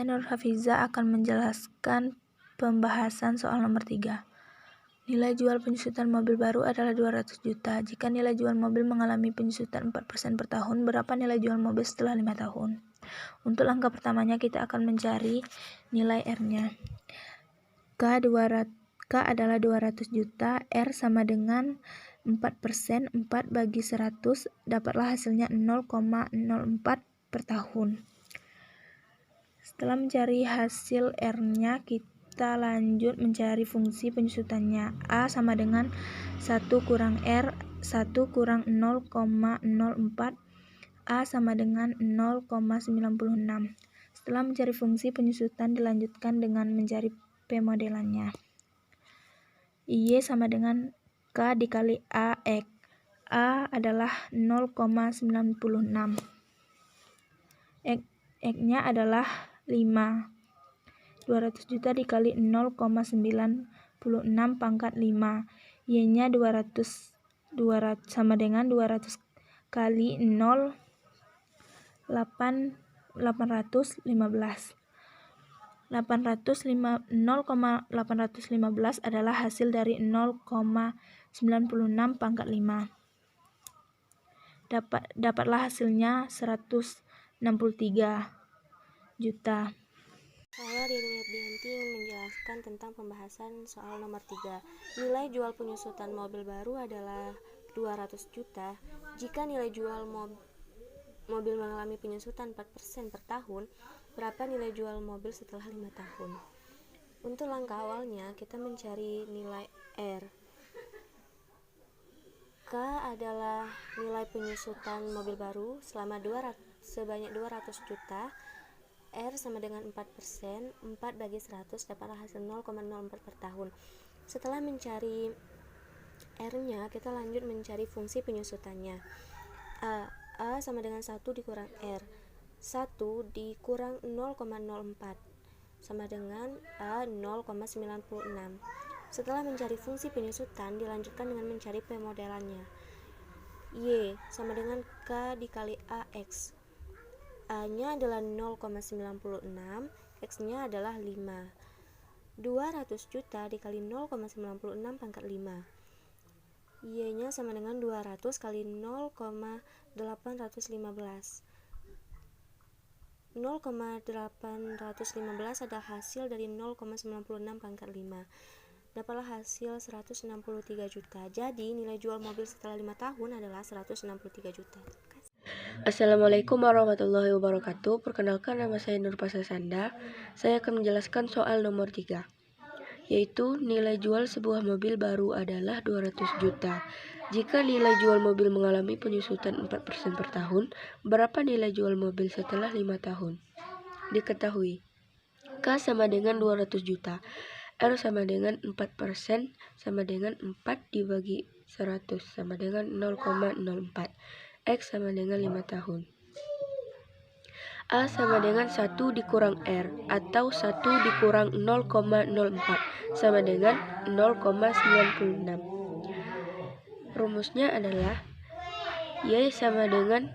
Nur Hafiza akan menjelaskan pembahasan soal nomor 3. Nilai jual penyusutan mobil baru adalah 200 juta. Jika nilai jual mobil mengalami penyusutan 4% per tahun, berapa nilai jual mobil setelah 5 tahun? Untuk langkah pertamanya kita akan mencari nilai R-nya. K adalah 200 juta, R sama dengan 4%, 4 bagi 100, dapatlah hasilnya 0,04 per tahun. Setelah mencari hasil R-nya, kita lanjut mencari fungsi penyusutannya. A sama dengan 1 kurang R, 1 kurang 0,04, A sama dengan 0,96. Setelah mencari fungsi penyusutan, dilanjutkan dengan mencari pemodelannya. Y sama dengan K dikali AX. A adalah 0,96. X-nya adalah 5. 200 juta dikali 0,96 pangkat 5. Y-nya 200 sama dengan 200 kali 0, 815. 0,815 adalah hasil dari 0,96 pangkat 5. Dapatlah hasilnya 163 juta. Saya Rini Erdianti ingin menjelaskan tentang pembahasan soal nomor 3. Nilai jual penyusutan mobil baru adalah 200 juta. Jika nilai jual mobil mengalami penyusutan 4% per tahun, berapa nilai jual mobil setelah 5 tahun? Untuk langkah awalnya, kita mencari nilai R. K adalah nilai penyusutan mobil baru sebanyak 200 juta. R sama dengan 4%, 4 bagi 100 dapatlah hasil 0,04 per tahun. Setelah mencari R-nya, kita lanjut mencari fungsi penyusutannya. A sama dengan 1 dikurang R. 1 dikurang 0,04 sama dengan A 0,96. Setelah mencari fungsi penyusutan, dilanjutkan dengan mencari pemodelannya. Y sama dengan K dikali AX. A-nya adalah 0,96, X-nya adalah 5. 200 juta dikali 0,96 pangkat 5. Y-nya sama dengan 200 kali 0,815. 0,815 adalah hasil dari 0,96 pangkat 5. Dapatlah hasil 163 juta. Jadi nilai jual mobil setelah 5 tahun adalah 163 juta. Assalamualaikum warahmatullahi wabarakatuh. Perkenalkan, nama saya Nur Pasasanda. Saya akan menjelaskan soal nomor 3, yaitu nilai jual sebuah mobil baru adalah 200 juta. Jika nilai jual mobil mengalami penyusutan 4% per tahun, berapa nilai jual mobil setelah 5 tahun? Diketahui, K sama dengan 200 juta, R sama dengan 4% sama dengan 4 dibagi 100 sama dengan 0,04. X sama dengan 5 tahun. A sama dengan 1 dikurang R atau 1 dikurang 0,04 sama dengan 0,96. Rumusnya adalah Y sama dengan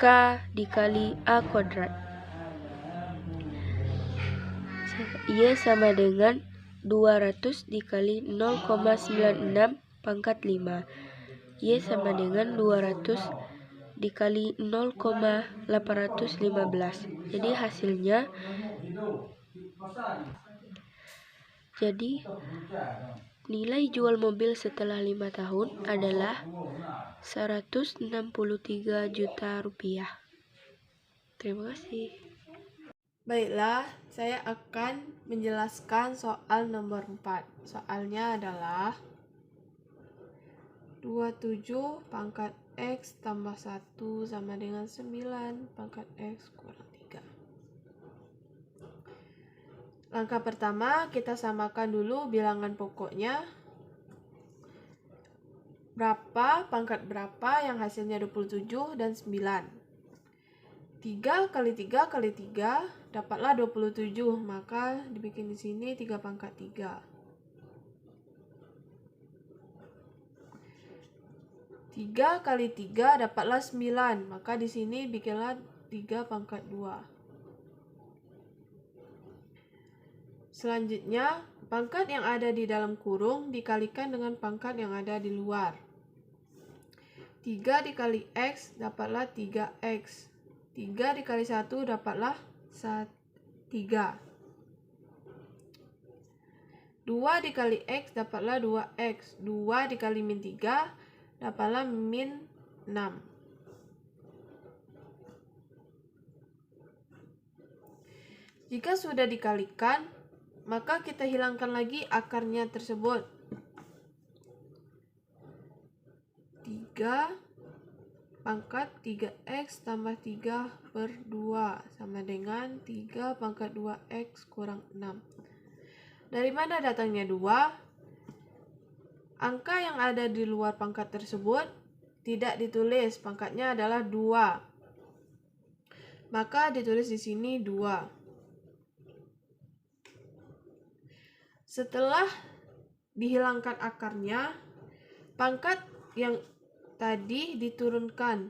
K dikali A kuadrat. Y sama dengan 200 dikali 0,96 pangkat 5. Y sama dengan 200 dikali 0,815. Jadi nilai jual mobil setelah 5 tahun adalah 163 juta rupiah. Terima kasih. Baiklah, saya akan menjelaskan soal nomor 4. Soalnya adalah 27 pangkat X tambah 1 sama dengan 9 pangkat X kurang 3. Langkah pertama, kita samakan dulu bilangan pokoknya. Berapa pangkat berapa yang hasilnya 27 dan 9. 3 kali 3 kali 3 dapatlah 27, maka dibikin di sini 3 pangkat 3. 3 kali 3 dapatlah 9, maka di sini bikinlah 3 pangkat 2. Selanjutnya, pangkat yang ada di dalam kurung dikalikan dengan pangkat yang ada di luar. 3 dikali X dapatlah 3X. 3 dikali 1 dapatlah 3. 2 dikali X dapatlah 2X. 2 dikali min 3 dapatlah min 6. Jika sudah dikalikan, maka kita hilangkan lagi akarnya tersebut. 3 pangkat 3X tambah 3 per 2 sama dengan 3 pangkat 2X kurang 6. Dari mana datangnya 2? Angka yang ada di luar pangkat tersebut tidak ditulis, pangkatnya adalah 2. Maka ditulis di sini 2. Setelah dihilangkan akarnya, pangkat yang tadi diturunkan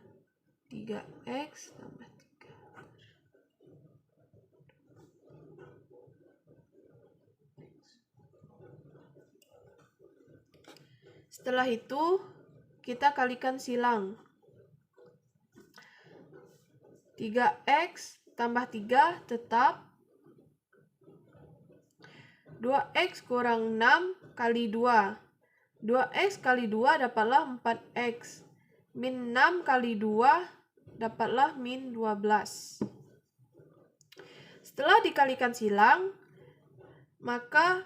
3X tambah 3. Setelah itu, kita kalikan silang. 3X tambah 3 tetap. 2X kurang 6 kali 2. 2X kali 2 dapatlah 4X. Min 6 kali 2 dapatlah min 12. Setelah dikalikan silang, maka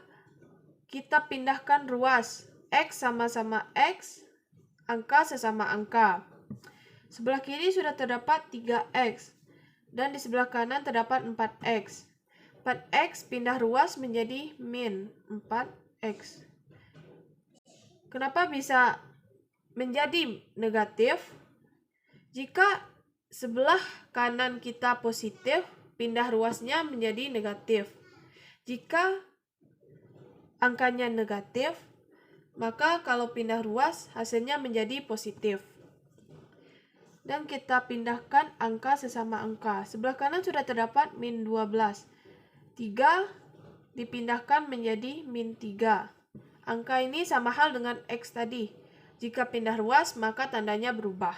kita pindahkan ruas. X sama-sama X, angka sesama angka. Sebelah kiri sudah terdapat 3X, dan di sebelah kanan terdapat 4X. 4X pindah ruas menjadi min 4X. Kenapa bisa menjadi negatif? Jika sebelah kanan kita positif, pindah ruasnya menjadi negatif. Jika angkanya negatif, maka kalau pindah ruas hasilnya menjadi positif. Dan kita pindahkan angka sesama angka. Sebelah kanan sudah terdapat min 12. 3 dipindahkan menjadi min 3. Angka ini sama hal dengan X tadi. Jika pindah ruas, maka tandanya berubah.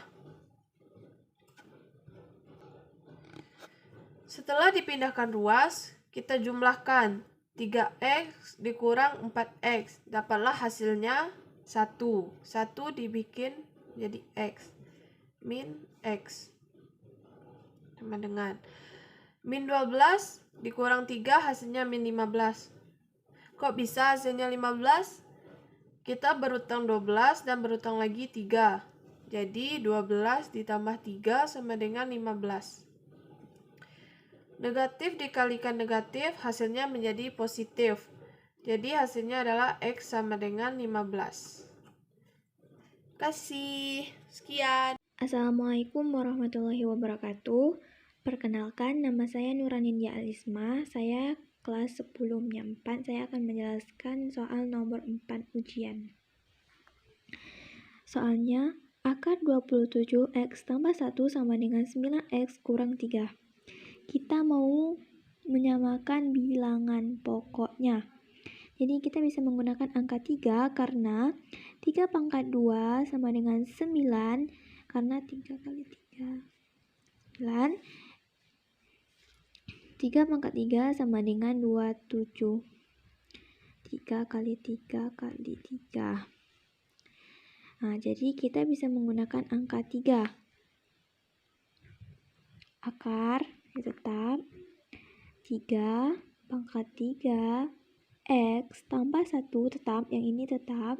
Setelah dipindahkan ruas, kita jumlahkan 3X dikurang 4X. Dapatlah hasilnya 1. 1 dibikin jadi X. Min X. Sama dengan min 12 dikurang 3 hasilnya min 15. Kok bisa hasilnya 15? Kita berutang 12 dan berutang lagi 3. Jadi 12 ditambah 3 sama dengan 15. Negatif dikalikan negatif hasilnya menjadi positif. Jadi hasilnya adalah X sama dengan 15. Kasih. Sekian. Assalamualaikum warahmatullahi wabarakatuh. Perkenalkan, nama saya Nuranindia Alisma. Saya kelas 10 4. Saya akan menjelaskan soal nomor 4 ujian. Soalnya, akar 27X tambah 1 sama dengan 9X kurang 3. Kita mau menyamakan bilangan pokoknya. Jadi kita bisa menggunakan angka 3 karena 3 pangkat 2 sama dengan 9. Karena 3 kali 3 9. 3 pangkat 3 sama dengan 27. 3 kali 3 kali 3. Nah, jadi kita bisa menggunakan angka 3. Akar tetap 3 pangkat 3 X tambah 1 tetap, yang ini tetap,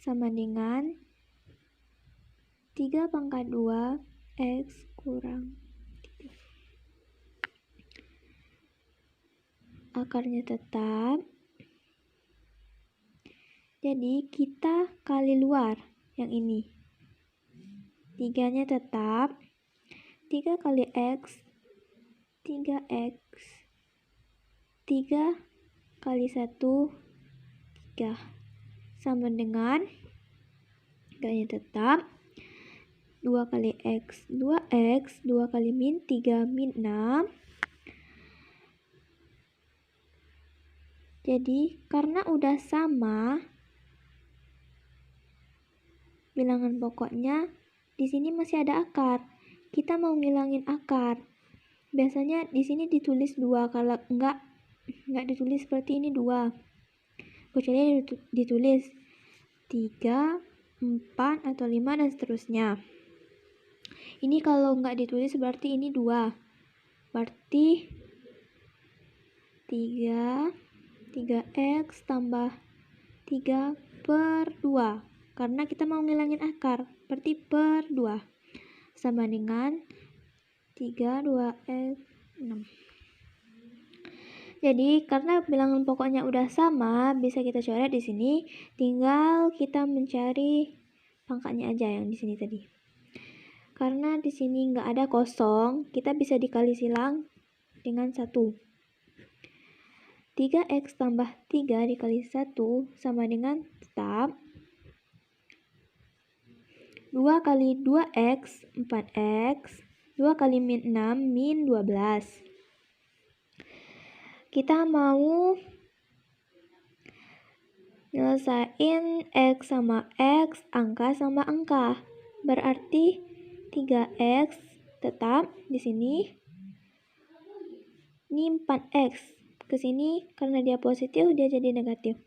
sama dengan 3 pangkat 2 X kurang 3. Akarnya tetap. Jadi kita kali luar yang ini. 3-nya tetap. 3 kali X 3X. 3 kali 1 3. Sama dengan 3-nya tetap. 2 kali X 2X. 2 kali min 3 min 6. Jadi, karena udah sama bilangan pokoknya, di sini masih ada akar. Kita mau ngilangin akar. Biasanya di sini ditulis 2, kalau enggak ditulis seperti ini 2. Kecuali ditulis 3, 4, atau 5, dan seterusnya. Ini kalau enggak ditulis berarti ini 2. Berarti 3x tambah 3 per 2. Karena kita mau ngilangin akar, berarti per 2. Sama dengan 3, 2x, 6. Jadi, karena bilangan pokoknya udah sama, bisa kita coret di sini. Tinggal kita mencari pangkatnya aja yang di sini tadi. Karena di sini nggak ada kosong, kita bisa dikali silang dengan 1. 3x tambah 3 dikali 1 sama dengan tetap 2 kali 2x, 4x, 2 kali min 6, min 12. Kita mau nyelesain x sama x, angka sama angka. Berarti 3x tetap di sini. Ini 4x. Ke sini karena dia positif, dia jadi negatif.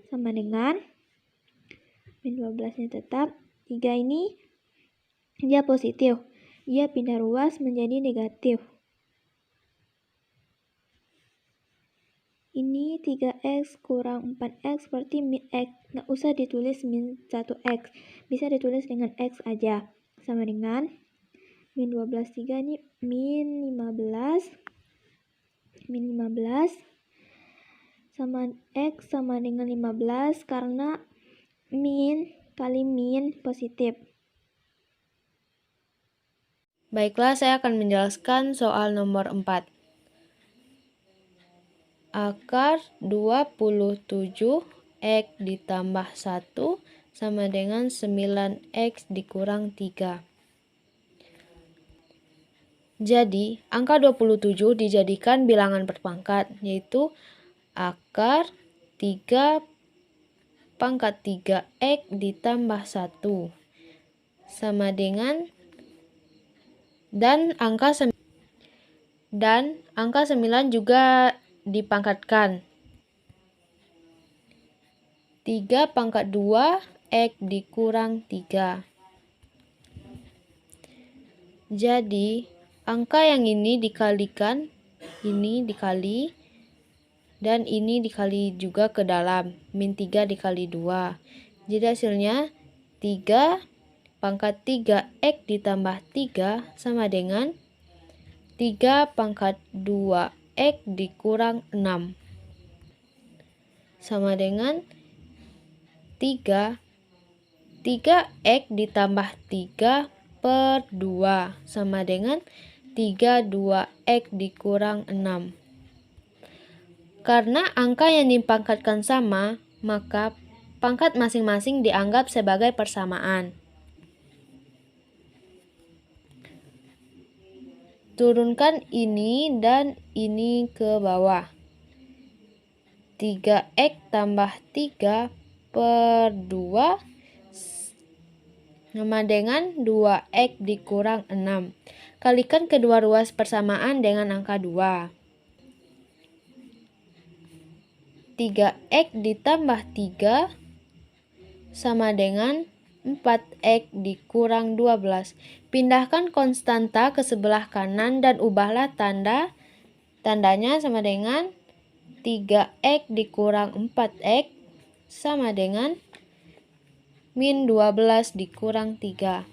Sama dengan min 12-nya tetap. 3 ini dia positif. Dia pindah ruas menjadi negatif. Ini 3x kurang 4x berarti min x. Nggak usah ditulis min 1x. Bisa ditulis dengan x aja. Sama dengan min 12, 3 ini min 15. Min 15 sama x sama dengan 15 karena min kali min positif. Baiklah, saya akan menjelaskan soal nomor 4. Akar 27 x ditambah 1 sama dengan 9x dikurang 3. Jadi, angka 27 dijadikan bilangan berpangkat, yaitu akar 3 pangkat 3x ditambah 1 sama dengan dan angka 9 juga dipangkatkan. 3 pangkat 2 x dikurang 3. Jadi, angka yang ini dikalikan, ini dikali, dan ini dikali juga ke dalam. Min 3 dikali 2. Jadi hasilnya 3 pangkat 3x ditambah 3 sama dengan 3 pangkat 2x dikurang 6. Sama dengan 3x ditambah 3 per 2 sama dengan 2x dikurang 6. Karena angka yang dipangkatkan sama, maka pangkat masing-masing dianggap sebagai persamaan. Turunkan ini dan ini ke bawah. 3x tambah 3 per 2 sama dengan 2x dikurang 6. Kalikan kedua ruas persamaan dengan angka 2. 3x ditambah 3 sama dengan 4x dikurang 12. Pindahkan konstanta ke sebelah kanan dan ubahlah tandanya sama dengan 3x dikurang 4x sama dengan min 12 dikurang 3.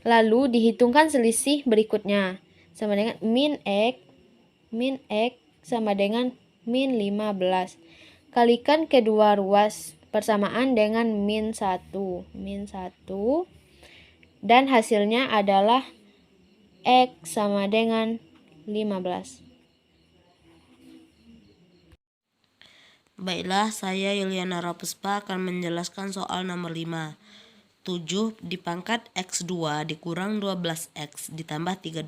Lalu dihitungkan selisih berikutnya. Sama dengan min x sama dengan min 15. Kalikan kedua ruas persamaan dengan min 1. Dan hasilnya adalah x sama dengan 15. Baiklah, saya Yuliana Rapuspa akan menjelaskan soal nomor 5. 7 dipangkat x2 dikurang 12x ditambah 32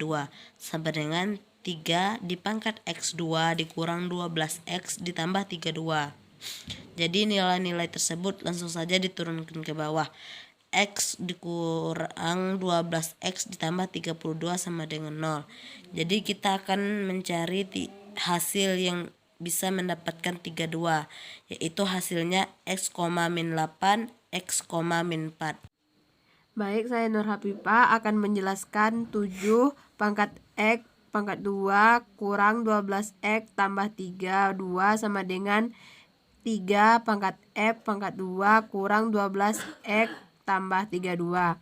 sama dengan 3 dipangkat X2 dikurang 12X ditambah 32. Jadi nilai-nilai tersebut langsung saja diturunkan ke bawah. X dikurang 12X ditambah 32 sama dengan 0. Jadi kita akan mencari hasil yang bisa mendapatkan 32, yaitu hasilnya X, min 8, X, min 4. Baik, saya Nur Hafifah akan menjelaskan 7 pangkat X pangkat 2 kurang 12X tambah 32 sama dengan 3 pangkat F pangkat 2 kurang 12X tambah 32.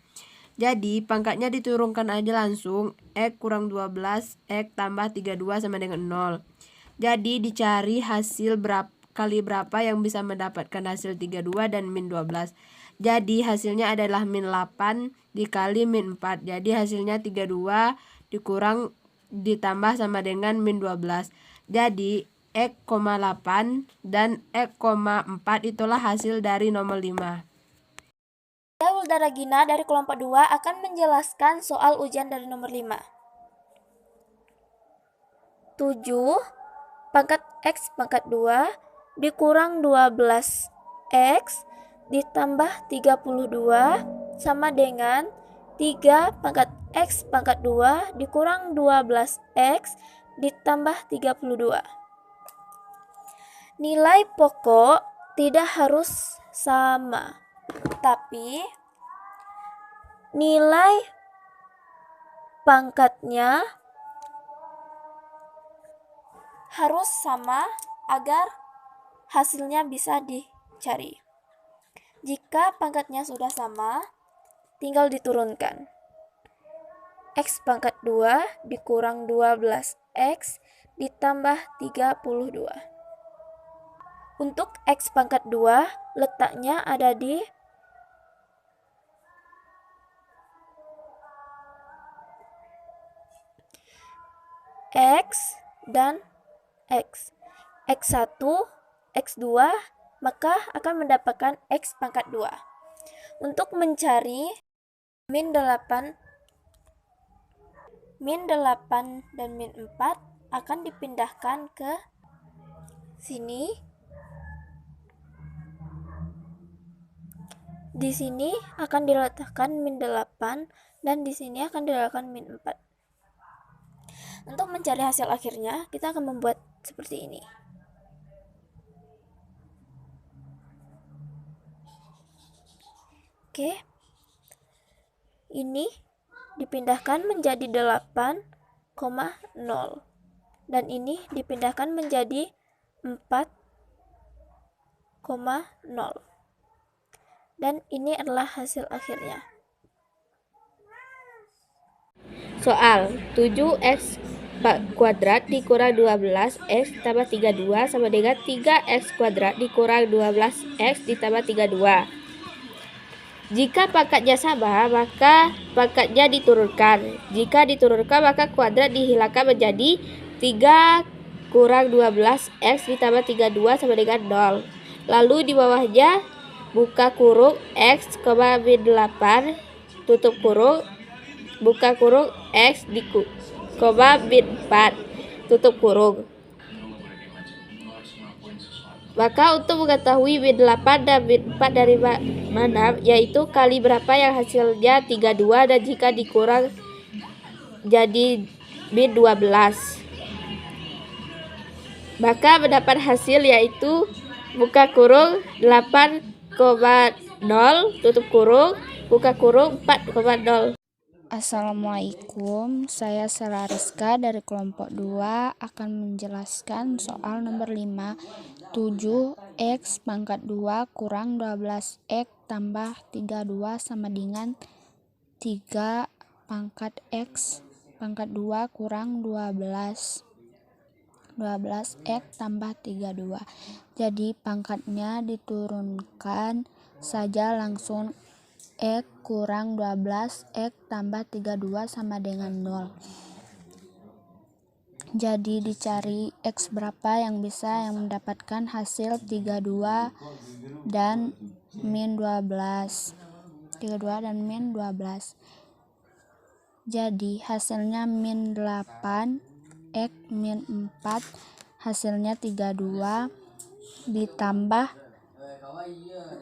Jadi pangkatnya diturunkan aja langsung. X kurang 12X tambah 32 sama dengan 0. Jadi dicari hasil kali berapa yang bisa mendapatkan hasil 32 dan min 12. Jadi hasilnya adalah min 8 dikali min 4. Jadi hasilnya 32 dikurang ditambah sama dengan min 12. Jadi X, 8 dan X, 4 itulah hasil dari nomor 5. Saya Wilda Regina dari kelompok 2 akan menjelaskan soal ujian dari nomor 5. 7 pangkat X pangkat 2 dikurang 12X ditambah 32 sama dengan 3 pangkat X pangkat 2 dikurang 12X ditambah 32. Nilai pokok tidak harus sama, tapi nilai pangkatnya harus sama agar hasilnya bisa dicari. Jika pangkatnya sudah sama, tinggal diturunkan. X pangkat 2 dikurang 12X ditambah 32. Untuk X pangkat 2, letaknya ada di X dan X. X1, X2, maka akan mendapatkan X pangkat 2. Untuk mencari min 8 dan min 4 akan dipindahkan ke sini. Di sini akan diletakkan min 8 dan di sini akan diletakkan min 4. Untuk mencari hasil akhirnya, kita akan membuat seperti ini. Oke. Ini dipindahkan menjadi 8,0 dan ini dipindahkan menjadi 4,0 dan ini adalah hasil akhirnya. Soal 7x kuadrat dikurang 12x tambah 32 sama dengan 3x kuadrat dikurang 12x ditambah 32. Jika pangkatnya sama, maka pangkatnya diturunkan. Jika diturunkan, maka kuadrat dihilangkan menjadi 3 kurang 12x ditambah 32 sama dengan 0. Lalu di bawahnya buka kurung X, min 8, tutup kurung, buka kurung X min 4, tutup kurung. Maka untuk mengetahui min 8 dan min 4 dari mana, yaitu kali berapa yang hasilnya 32 dan jika dikurang jadi min 12. Maka mendapat hasil yaitu buka kurung 8,0 tutup kurung, buka kurung 4,0. Assalamualaikum, saya Sarah Rizka dari kelompok 2 akan menjelaskan soal nomor 5. 7x pangkat 2 kurang 12x tambah 32 sama dengan 3 pangkat x pangkat 2 kurang 12x tambah 32. Jadi pangkatnya diturunkan saja langsung. X kurang 12x tambah 32 sama dengan 0. Jadi dicari X berapa yang mendapatkan hasil 32 dan min 12. 32 dan min 12. Jadi hasilnya min 8 X min 4 hasilnya 32 ditambah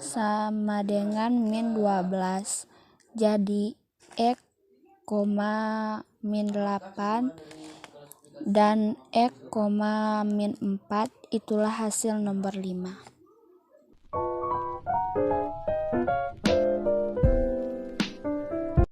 sama dengan min 12. Jadi X, min 8 dan X, min 4 itulah hasil nomor 5.